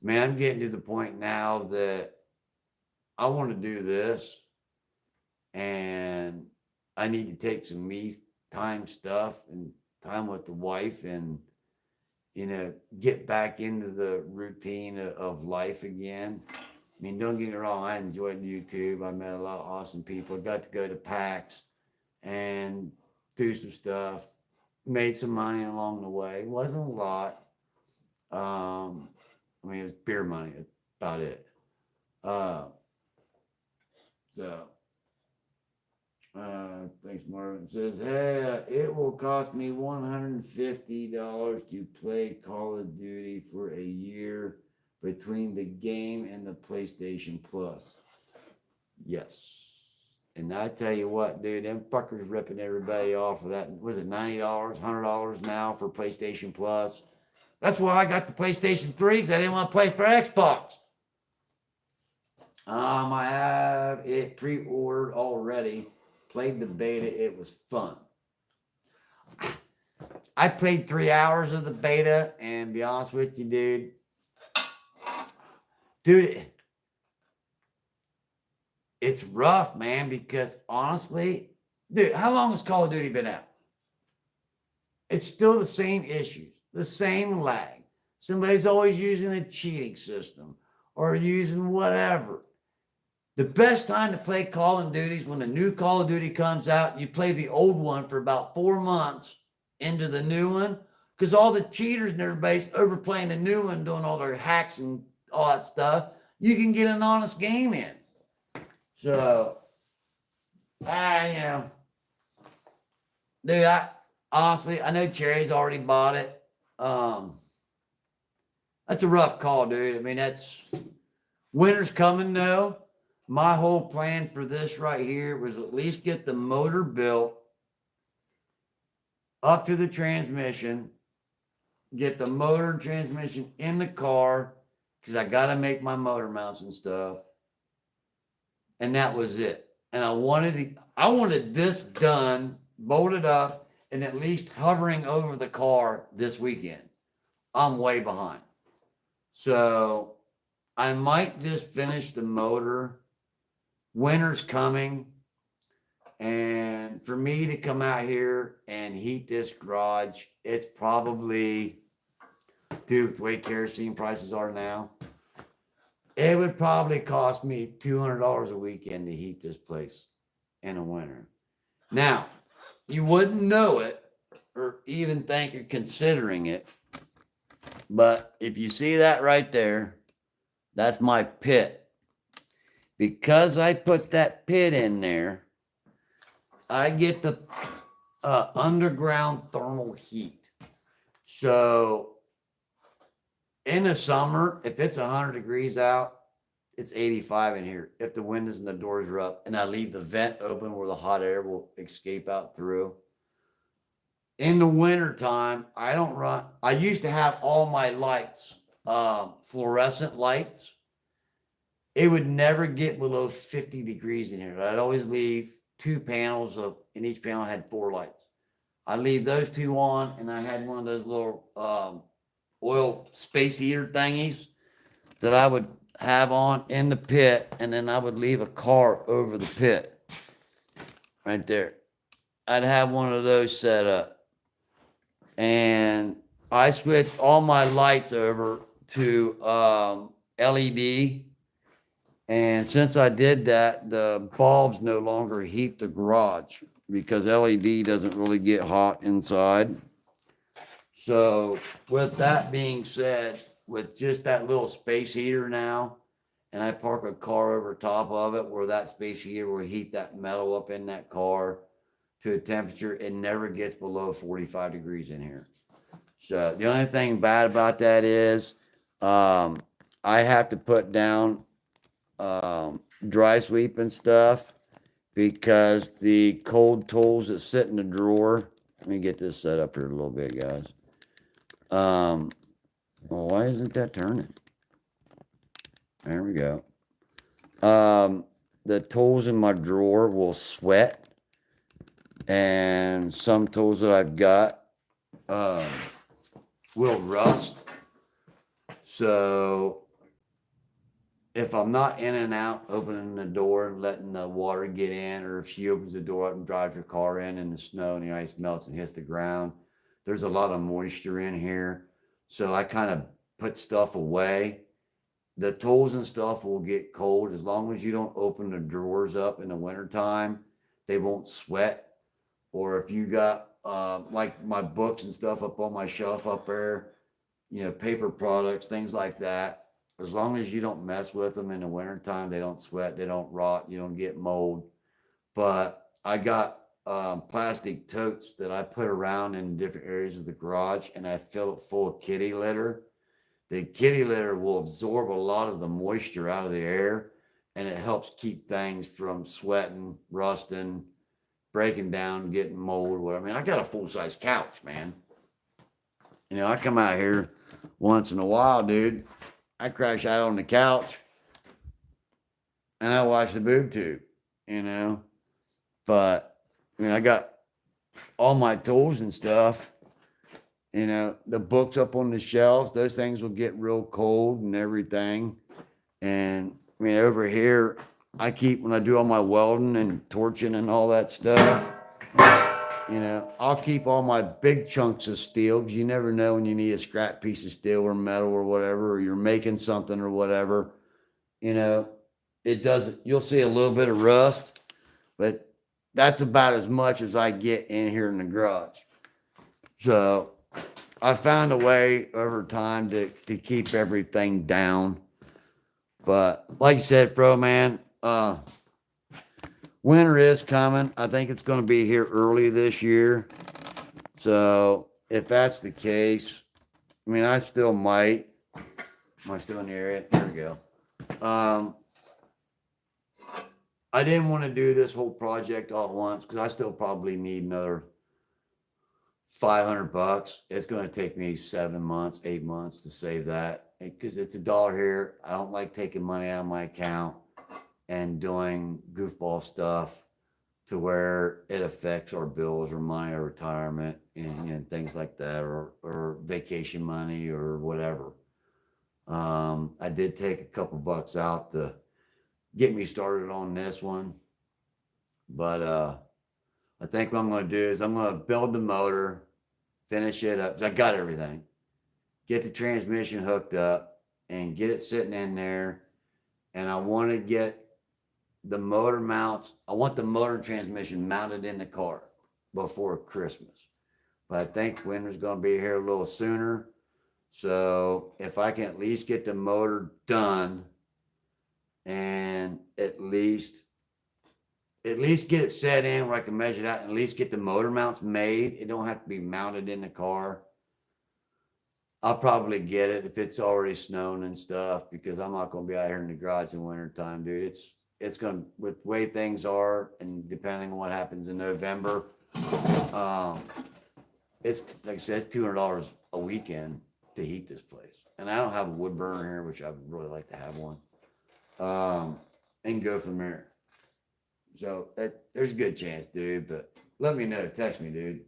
man, I'm getting to the point now that I want to do this. And I need to take some me time stuff and time with the wife and, get back into the routine of life again. I mean, don't get me wrong. I enjoyed YouTube. I met a lot of awesome people. I got to go to PAX and do some stuff. Made some money along the way. It wasn't a lot. I mean, it was beer money. That's about it. Thanks, Marvin. It says, hey, it will cost me $150 to play Call of Duty for a year between the game and the PlayStation Plus. Yes. And I tell you what, dude, them fuckers ripping everybody off of that. Was it $90, $100 now for PlayStation Plus? That's why I got the PlayStation 3 because I didn't want to play for Xbox. I have it pre-ordered already. Played the beta. It was fun. I played 3 hours of the beta, and be honest with you, dude, it's rough, man, because honestly, dude, how long has Call of Duty been out? It's still the same issues, the same lag. Somebody's always using a cheating system or using whatever. The best time to play Call of Duty is when a new Call of Duty comes out. You play the old one for about 4 months into the new one because all the cheaters and everybody's overplaying the new one, doing all their hacks and all that stuff. You can get an honest game in. So, dude, honestly, I know Cherry's already bought it. That's a rough call, dude. I mean, winter's coming though. My whole plan for this right here was at least get the motor built up to the transmission, get the motor and transmission in the car because I got to make my motor mounts and stuff. And that was it. And I wanted this done, bolted up, and at least hovering over the car this weekend. I'm way behind. So I might just finish the motor. Winter's coming, and for me to come out here and heat this garage, it's probably, dude, with the way kerosene prices are now, it would probably cost me $200 a weekend to heat this place in the winter. Now, you wouldn't know it or even think you're considering it, but if you see that right there, That's my pit. Because I put that pit in there, I get the underground thermal heat. So in the summer, if it's 100 degrees out, it's 85 in here. If the windows and the doors are up, and I leave the vent open where the hot air will escape out through. In the wintertime, I don't run. I used to have all my lights, fluorescent lights. It would never get below 50 degrees in here. I'd always leave 2 panels of, and each panel had 4 lights. I leave those 2 on, and I had one of those little oil space heater thingies that I would have on in the pit, and then I would leave a car over the pit right there. I'd have one of those set up, and I switched all my lights over to LED. And since I did that, the bulbs no longer heat the garage because LED doesn't really get hot inside. So with that being said, with just that little space heater now, and I park a car over top of it where that space heater will heat that metal up in that car to a temperature, it never gets below 45 degrees in here. So the only thing bad about that is I have to put down dry sweep and stuff because the cold tools that sit in the drawer. Let me get this set up here a little bit, guys. Well, why isn't that turning? There we go. The tools in my drawer will sweat, and some tools that I've got will rust. So if I'm not in and out, opening the door and letting the water get in, or if she opens the door up and drives your car in and the snow and the ice melts and hits the ground, there's a lot of moisture in here. So I kind of put stuff away. The tools and stuff will get cold as long as you don't open the drawers up in the wintertime. They won't sweat. Or if you got like my books and stuff up on my shelf up there, you know, paper products, things like that. As long as you don't mess with them in the wintertime, they don't sweat, they don't rot, you don't get mold. But I got plastic totes that I put around in different areas of the garage, and I fill it full of kitty litter. The kitty litter will absorb a lot of the moisture out of the air, and it helps keep things from sweating, rusting, breaking down, getting mold, whatever. I mean, I got a full-size couch, man. You know, I come out here once in a while, dude. I crash out on the couch and I watch the boob tube, you know. But I mean, I got all my tools and stuff, you know, the books up on the shelves, those things will get real cold and everything. And I mean, over here, I keep, when I do all my welding and torching and all that stuff, you know, I'll keep all my big chunks of steel because you never know when you need a scrap piece of steel or metal or whatever, or you're making something or whatever. You know, it doesn't, you'll see a little bit of rust, but that's about as much as I get in here in the garage. So I found a way over time to keep everything down. But like I said, Fro Man, winter is coming. I think it's going to be here early this year. So if that's the case, I mean, I still might. Am I still in the area? There we go. I didn't want to do this whole project all at once because I still probably need another $500. It's going to take me 7 months, 8 months to save that because it's $1 here. I don't like taking money out of my account and doing goofball stuff to where it affects our bills or money or retirement and things like that, or vacation money or whatever. I did take a couple bucks out to get me started on this one. But I think what I'm going to do is I'm going to build the motor, finish it up, because I got everything. Get the transmission hooked up and get it sitting in there. And I want to get the motor mounts. I want the motor and transmission mounted in the car before Christmas. But I think winter's going to be here a little sooner. So if I can at least get the motor done and at least get it set in where I can measure it out and at least get the motor mounts made. It don't have to be mounted in the car. I'll probably get it if it's already snowing and stuff, because I'm not going to be out here in the garage in winter time, dude. It's going to, with the way things are and depending on what happens in November, it's like I said, it's $200 a weekend to heat this place. And I don't have a wood burner here, which I would really like to have one. And go from there. So there's a good chance, dude, but let me know. Text me, dude.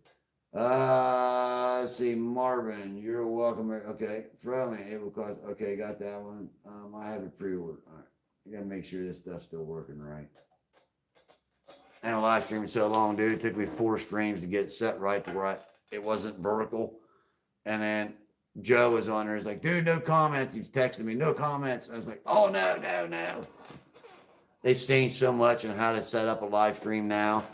Let's see, Marvin, you're welcome. Okay, from me, it will cost. Okay, got that one. I have it pre-ordered. All right, I gotta make sure this stuff's still working right. And a live stream so long, dude. It took me 4 streams to get it set right to where it wasn't vertical. And then Joe was on there. He's like, dude, no comments. He was texting me, no comments. I was like, oh no. They've changed so much on how to set up a live stream now.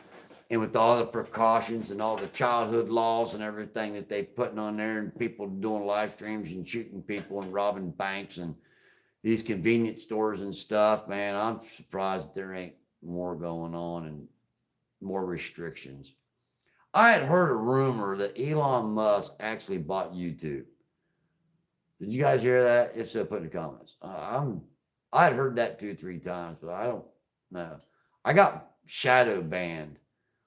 And with all the precautions and all the childhood laws and everything that they putting on there, and people doing live streams and shooting people and robbing banks and these convenience stores and stuff, man, I'm surprised that there ain't more going on and more restrictions. I had heard a rumor that Elon Musk actually bought YouTube. Did you guys hear that? If so, put in the comments. I'd heard that 2-3 times, but I don't know. I got shadow banned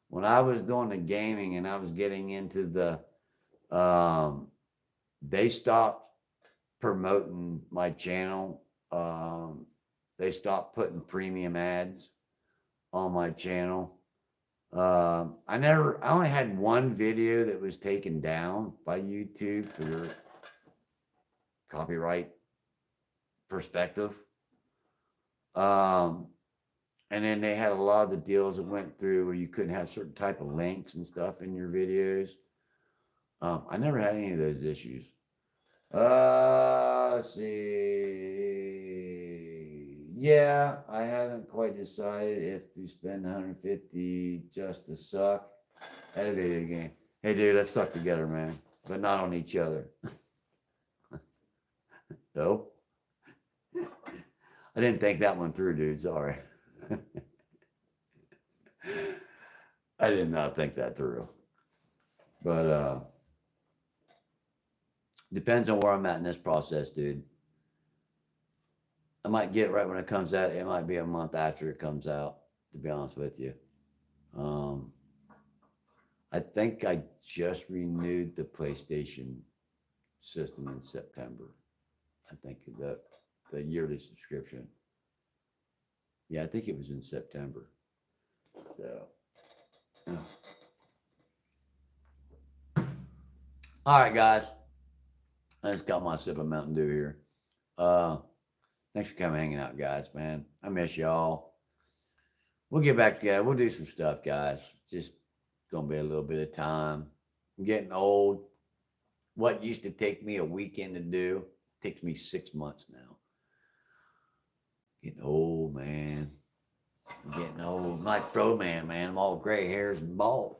when I was doing the gaming and I was getting into the, they stopped promoting my channel. They stopped putting premium ads on my channel. I only had one video that was taken down by YouTube for their copyright perspective. And then they had a lot of the deals that went through where you couldn't have certain type of links and stuff in your videos. I never had any of those issues. Let's see. Yeah, I haven't quite decided if to spend $150 just to suck at a video game. Hey, dude, let's suck together, man, but not on each other. No. I didn't think that one through, dude. Sorry. I did not think that through. But depends on where I'm at in this process, dude. I might get it right when it comes out. It might be a month after it comes out, to be honest with you. I think I just renewed the PlayStation system in September. I think the yearly subscription. Yeah, I think it was in September. So, yeah. All right, guys. I just got my sip of Mountain Dew here. Thanks for coming hanging out, guys, man. I miss y'all. We'll get back together. We'll do some stuff, guys. It's just going to be a little bit of time. I'm getting old. What used to take me a weekend to do takes me 6 months now. Getting old, man. I'm getting old. I'm like Pro Man, man. I'm all gray hairs and bald.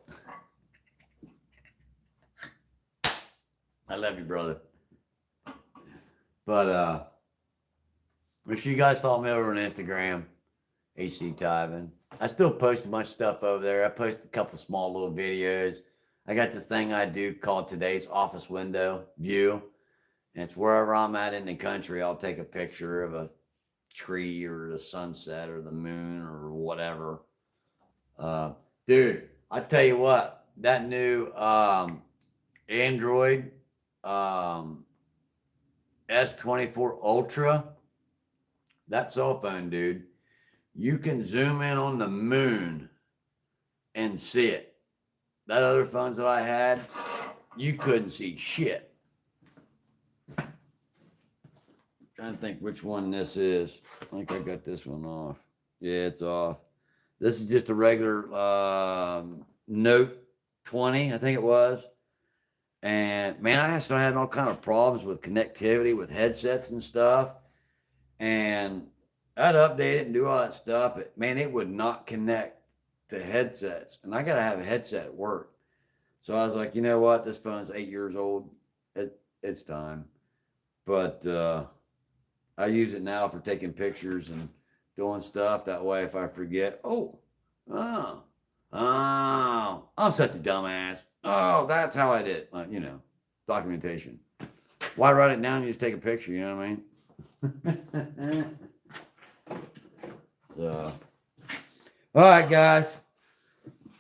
I love you, brother. But make sure you guys follow me over on Instagram, HCTivan. I still post a bunch of stuff over there. I post a couple small little videos. I got this thing I do called Today's Office Window View. And it's wherever I'm at in the country, I'll take a picture of a tree or the sunset or the moon or whatever. Dude, I tell you what, that new Android S24 Ultra, that cell phone, dude, you can zoom in on the moon and see it. That other phones that I had, you couldn't see shit. Trying to think which one this is. I think I got this one off. Yeah, it's off. This is just a regular Note 20, I think it was. And man, I started having all kind of problems with connectivity with headsets and stuff. And I'd update it and do all that stuff. But man, it would not connect to headsets. And I got to have a headset at work. So I was like, you know what? This phone's 8 years old. It's time. But I use it now for taking pictures and doing stuff. That way, if I forget, oh, I'm such a dumbass. Oh, that's how I did it. Like, documentation. Why write it down? You just take a picture. You know what I mean? So, all right, guys.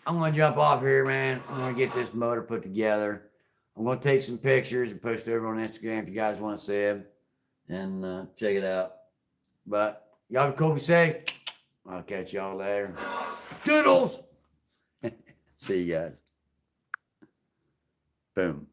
I'm going to jump off here, man. I'm going to get this motor put together. I'm going to take some pictures and post it over on Instagram if you guys want to see them. And check it out. But y'all be cool, be safe. I'll catch y'all later. Doodles! See you guys. Boom.